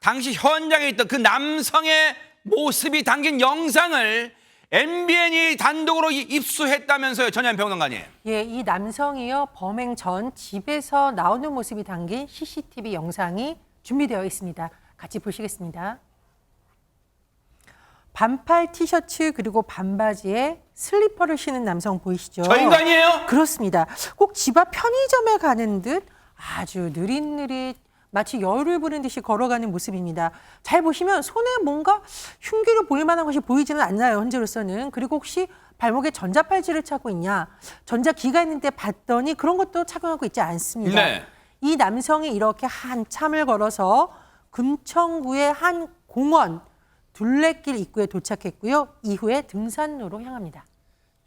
당시 현장에 있던 그 남성의 모습이 담긴 영상을 MBN이 단독으로 입수했다면서요, 전현 평론가님. 예, 이 남성이요 범행 전 집에서 나오는 모습이 담긴 CCTV 영상이 준비되어 있습니다. 같이 보시겠습니다. 반팔 티셔츠 그리고 반바지에 슬리퍼를 신은 남성 보이시죠? 저 인간이에요? 그렇습니다. 꼭 집 앞 편의점에 가는 듯 아주 느릿느릿 마치 여유를 부리는 듯이 걸어가는 모습입니다. 잘 보시면 손에 뭔가 흉기로 보일 만한 것이 보이지는 않나요, 현재로서는. 그리고 혹시 발목에 전자팔찌를 차고 있냐, 전자기가 있는데 봤더니 그런 것도 착용하고 있지 않습니다. 네. 이 남성이 이렇게 한참을 걸어서 금천구의 한 공원 둘레길 입구에 도착했고요. 이후에 등산로로 향합니다.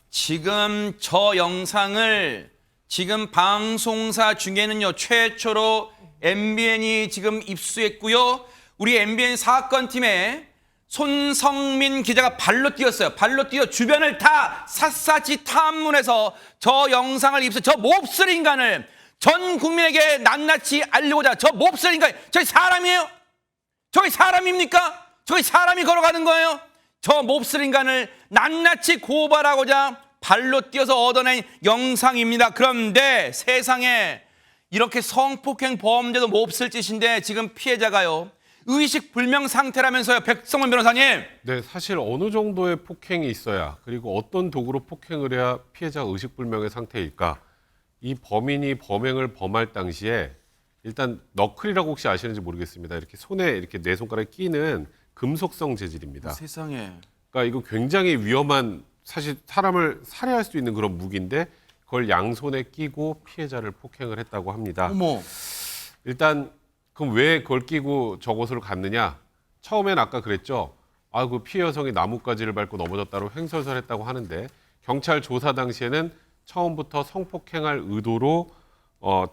지금 저 영상을 지금 방송사 중에는요, 최초로 MBN이 지금 입수했고요. 우리 MBN 사건팀에 손성민 기자가 발로 뛰었어요. 발로 뛰어 주변을 다 샅샅이 탐문해서 저 영상을 저 몹쓸 인간을 전 국민에게 낱낱이 알리고자. 저 몹쓸 인간, 저기 사람이에요? 저기 사람입니까? 저기 사람이 걸어가는 거예요? 저 몹쓸 인간을 낱낱이 고발하고자 발로 뛰어서 얻어낸 영상입니다. 그런데 세상에 이렇게 성폭행 범죄도 몹쓸 짓인데 지금 피해자가요, 의식 불명 상태라면서요, 백성원 변호사님. 네, 사실 어느 정도의 폭행이 있어야, 그리고 어떤 도구로 폭행을 해야 피해자가 의식불명의 상태일까? 이 범인이 범행을 범할 당시에 일단 너클이라고 혹시 아시는지 모르겠습니다. 이렇게 손에 이렇게 네 손가락에 끼는 금속성 재질입니다. 세상에. 그러니까 이거 굉장히 위험한, 사실 사람을 살해할 수 있는 그런 무기인데 그걸 양손에 끼고 피해자를 폭행을 했다고 합니다. 어머. 일단 그럼 왜 그걸 끼고 저곳으로 갔느냐? 처음엔 아까 그랬죠. 그 피해 여성이 나뭇가지를 밟고 넘어졌다고 횡설설했다고 하는데, 경찰 조사 당시에는 처음부터 성폭행할 의도로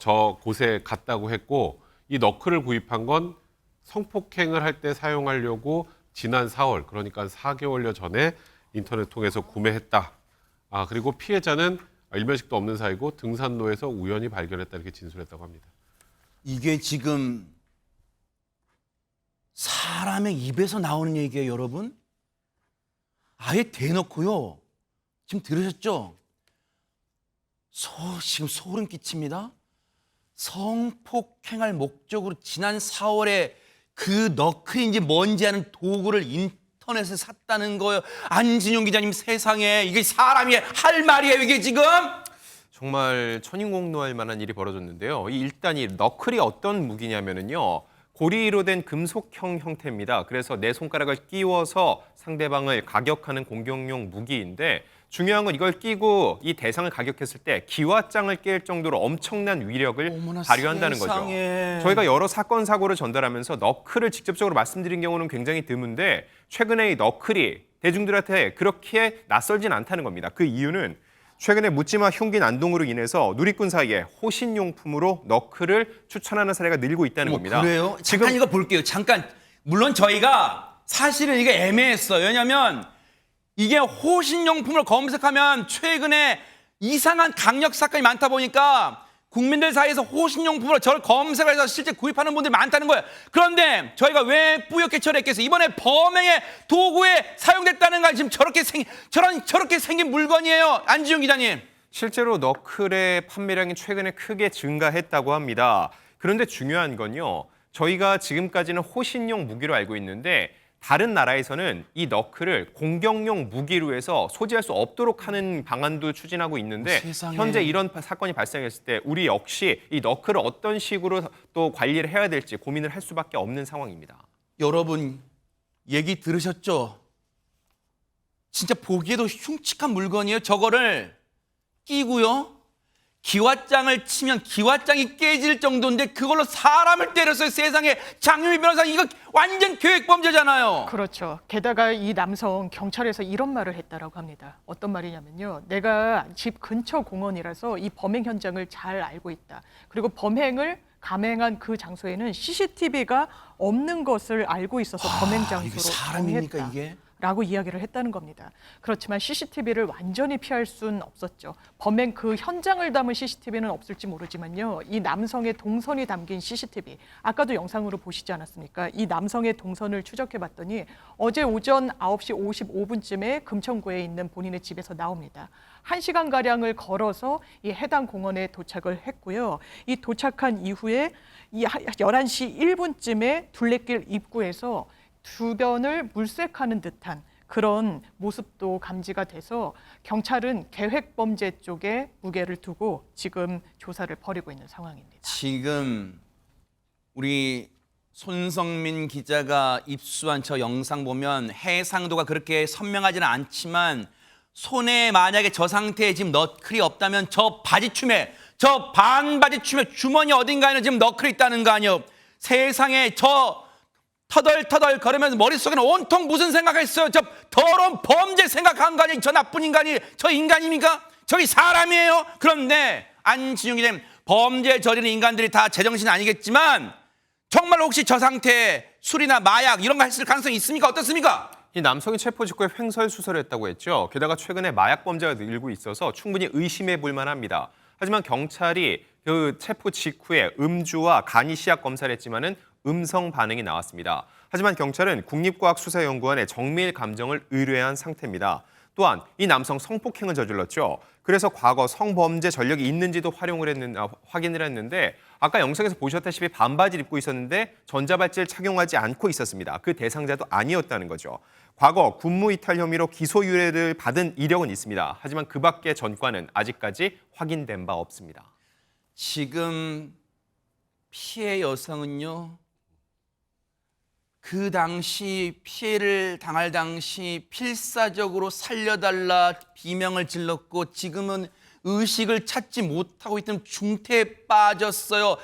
저 곳에 갔다고 했고, 이 너클을 구입한 건 성폭행을 할 때 사용하려고 지난 4월, 그러니까 4개월여 전에 인터넷 통해서 구매했다. 그리고 피해자는 일면식도 없는 사이고 등산로에서 우연히 발견했다, 이렇게 진술했다고 합니다. 이게 지금 사람의 입에서 나오는 얘기예요, 여러분. 아예 대놓고요. 지금 들으셨죠? 지금 소름 끼칩니다. 성폭행할 목적으로 지난 4월에 그 너클인지 뭔지 아는 도구를 인터넷에 샀다는 거예요. 안진용 기자님, 세상에 이게 사람이 할 말이에요, 이게 지금? 정말 천인공노할 만한 일이 벌어졌는데요. 일단 이 너클이 어떤 무기냐면요, 고리로 된 금속형 형태입니다. 그래서 내 손가락을 끼워서 상대방을 가격하는 공격용 무기인데, 중요한 건 이걸 끼고 이 대상을 가격했을 때 기와장을 깰 정도로 엄청난 위력을 어머나, 발휘한다는 세상에. 거죠. 저희가 여러 사건 사고를 전달하면서 너클을 직접적으로 말씀드린 경우는 굉장히 드문데, 최근에 이 너클이 대중들한테 그렇게 낯설진 않다는 겁니다. 그 이유는 최근에 묻지마 흉기 난동으로 인해서 누리꾼 사이에 호신용품으로 너클을 추천하는 사례가 늘고 있다는 겁니다. 그래요? 잠깐 이거 볼게요. 잠깐. 물론 저희가 사실은 이게 애매했어요. 왜냐하면 이게 호신용품을 검색하면 최근에 이상한 강력 사건이 많다 보니까 국민들 사이에서 호신용품으로 저를 검색을 해서 실제 구입하는 분들이 많다는 거예요. 그런데 저희가 왜 뿌옇게 처리했겠어요? 이번에 범행의 도구에 사용됐다는 건 지금 저렇게 생긴 물건이에요. 안지용 기자님. 실제로 너클의 판매량이 최근에 크게 증가했다고 합니다. 그런데 중요한 건요, 저희가 지금까지는 호신용 무기로 알고 있는데 다른 나라에서는 이 너클을 공격용 무기로 해서 소지할 수 없도록 하는 방안도 추진하고 있는데, 세상에. 현재 이런 사건이 발생했을 때 우리 역시 이 너클을 어떤 식으로 또 관리를 해야 될지 고민을 할 수밖에 없는 상황입니다. 여러분, 얘기 들으셨죠? 진짜 보기에도 흉측한 물건이에요. 저거를 끼고요, 기와장을 치면 기와장이 깨질 정도인데 그걸로 사람을 때렸어요. 세상에. 장유미 변호사, 이거 완전 계획범죄잖아요. 그렇죠. 게다가 이 남성 경찰에서 이런 말을 했다라고 합니다. 어떤 말이냐면요, 내가 집 근처 공원이라서 이 범행 현장을 잘 알고 있다. 그리고 범행을 감행한 그 장소에는 CCTV가 없는 것을 알고 있어서 범행 이게 장소로 사람입니까, 정했다. 이게? 라고 이야기를 했다는 겁니다. 그렇지만 CCTV를 완전히 피할 수는 없었죠. 범행 그 현장을 담은 CCTV는 없을지 모르지만요. 이 남성의 동선이 담긴 CCTV, 아까도 영상으로 보시지 않았습니까? 이 남성의 동선을 추적해봤더니 어제 오전 9시 55분쯤에 금천구에 있는 본인의 집에서 나옵니다. 1시간가량을 걸어서 이 해당 공원에 도착을 했고요. 이 도착한 이후에 이 11시 1분쯤에 둘레길 입구에서 주변을 물색하는 듯한 그런 모습도 감지가 돼서 경찰은 계획범죄 쪽에 무게를 두고 지금 조사를 벌이고 있는 상황입니다. 지금 우리 손성민 기자가 입수한 저 영상 보면 해상도가 그렇게 선명하지는 않지만 손에 만약에 저 상태에 지금 너클이 없다면 저 바지춤에, 저 반바지춤에 주머니 어딘가에는 지금 너클이 있다는 거 아니에요. 세상에 저 터덜터덜 걸으면서 머릿속에는 온통 무슨 생각했어요. 저 더러운 범죄 생각한 거 아니에요. 저 나쁜 인간이, 저 인간입니까? 저기 사람이에요. 그런데 안진용이 된 범죄 저지른 인간들이 다 제정신 아니겠지만 정말 혹시 저 상태에 술이나 마약 이런 거 했을 가능성이 있습니까? 어떻습니까? 이 남성이 체포 직후에 횡설수설을 했다고 했죠. 게다가 최근에 마약 범죄가 늘고 있어서 충분히 의심해 볼 만합니다. 하지만 경찰이 그 체포 직후에 음주와 간이 시약 검사를 했지만은 음성 반응이 나왔습니다. 하지만 경찰은 국립과학수사연구원에 정밀 감정을 의뢰한 상태입니다. 또한 이 남성 성폭행을 저질렀죠. 그래서 과거 성범죄 전력이 있는지도 확인을 했는데 아까 영상에서 보셨다시피 반바지를 입고 있었는데 전자발찌를 착용하지 않고 있었습니다. 그 대상자도 아니었다는 거죠. 과거 군무이탈 혐의로 기소 유예를 받은 이력은 있습니다. 하지만 그 밖의 전과는 아직까지 확인된 바 없습니다. 지금 피해 여성은요. 그 당시 피해를 당할 당시 필사적으로 살려달라 비명을 질렀고 지금은 의식을 찾지 못하고 있던 중태에 빠졌어요.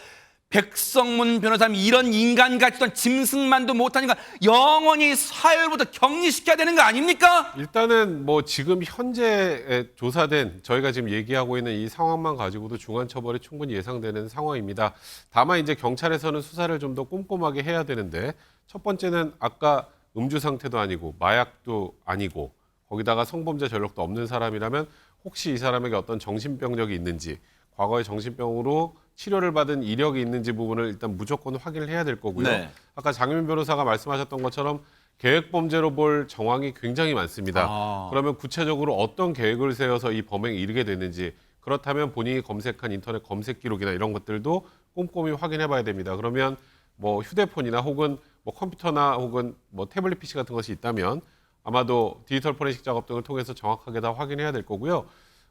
백성문 변호사님 이런 인간 같던 짐승만도 못하니까 영원히 사회로부터 격리시켜야 되는 거 아닙니까? 일단은 뭐 지금 현재 조사된 저희가 지금 얘기하고 있는 이 상황만 가지고도 중한 처벌이 충분히 예상되는 상황입니다. 다만 이제 경찰에서는 수사를 좀 더 꼼꼼하게 해야 되는데 첫 번째는 아까 음주 상태도 아니고 마약도 아니고 거기다가 성범죄 전력도 없는 사람이라면 혹시 이 사람에게 어떤 정신병력이 있는지 과거에 정신병으로 치료를 받은 이력이 있는지 부분을 일단 무조건 확인을 해야 될 거고요. 네. 아까 장윤 변호사가 말씀하셨던 것처럼 계획범죄로 볼 정황이 굉장히 많습니다. 그러면 구체적으로 어떤 계획을 세워서 이 범행에 이르게 됐는지 그렇다면 본인이 검색한 인터넷 검색 기록이나 이런 것들도 꼼꼼히 확인해 봐야 됩니다. 그러면 뭐 휴대폰이나 혹은 뭐 컴퓨터나 혹은 뭐 태블릿 PC 같은 것이 있다면 아마도 디지털 포렌식 작업 등을 통해서 정확하게 다 확인해야 될 거고요.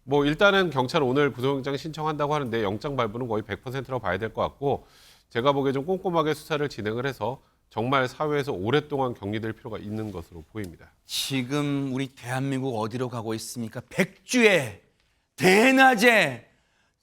뭐 일단은 경찰은 오늘 구속영장 신청한다고 하는데 영장 발부는 거의 100%라고 봐야 될 것 같고 제가 보기에 좀 꼼꼼하게 수사를 진행을 해서 정말 사회에서 오랫동안 격리될 필요가 있는 것으로 보입니다. 지금 우리 대한민국 어디로 가고 있습니까? 백주에 대낮에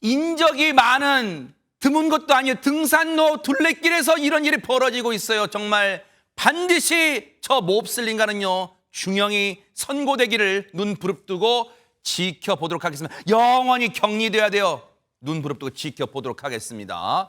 인적이 많은 드문 것도 아니에요. 등산로 둘레길에서 이런 일이 벌어지고 있어요. 정말 반드시 저 몹쓸 인간은요. 중형이 선고되기를 눈 부릅뜨고 지켜보도록 하겠습니다. 영원히 격리돼야 돼요. 눈 부릅뜨고 지켜보도록 하겠습니다.